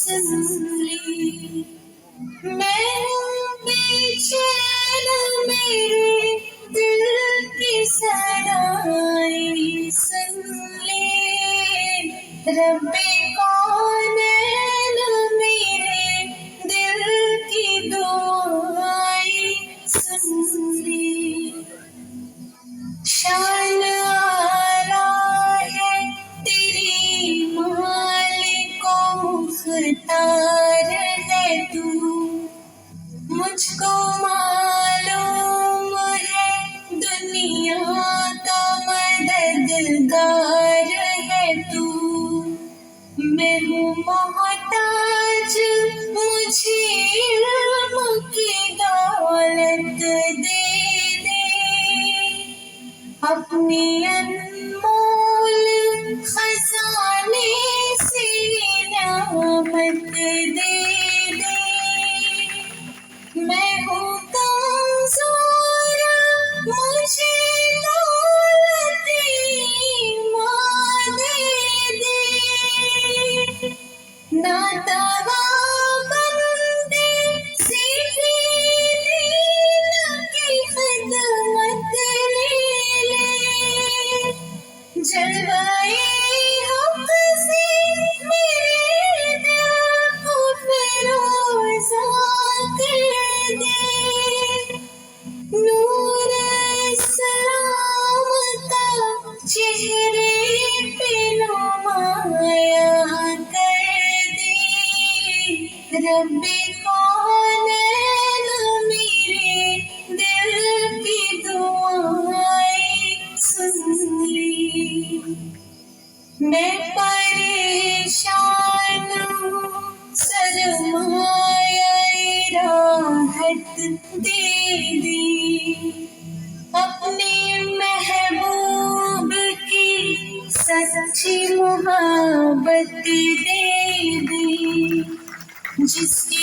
सुन ली। मैं बेचैन मेरे दिल की सराई सुन ले। रब्बे कौनैन मेरे दिल की दुआएं सुन ले। शान आला है तेरी मालिको मुख्तार है तू। मुझको मालूम है दुनिया का मददगार है तू। मैं हूँ मोहताज मुझे इल्म की दौलत दे दे। अपनी अनमोल खजाने से इनामत दे दे। मैं हूँ कमज़ोर मुझे दौलत ईमान दे दे। नातवा बंदे सीधी दीन की खिदमत ले ले। जलवाए हक़ से मेरे दिल को फिरोज़ा कर दे। नूर इस्लाम का चेहरे पे नुमाया कर दे। रब्बे कौनैन मेरे दिल की दुआएं सुन ली। मैं परेशान हूँ सरमाया-ए राहत दे दी। अपने महबूब की सच्ची मोहब्बत दे दी। जिसके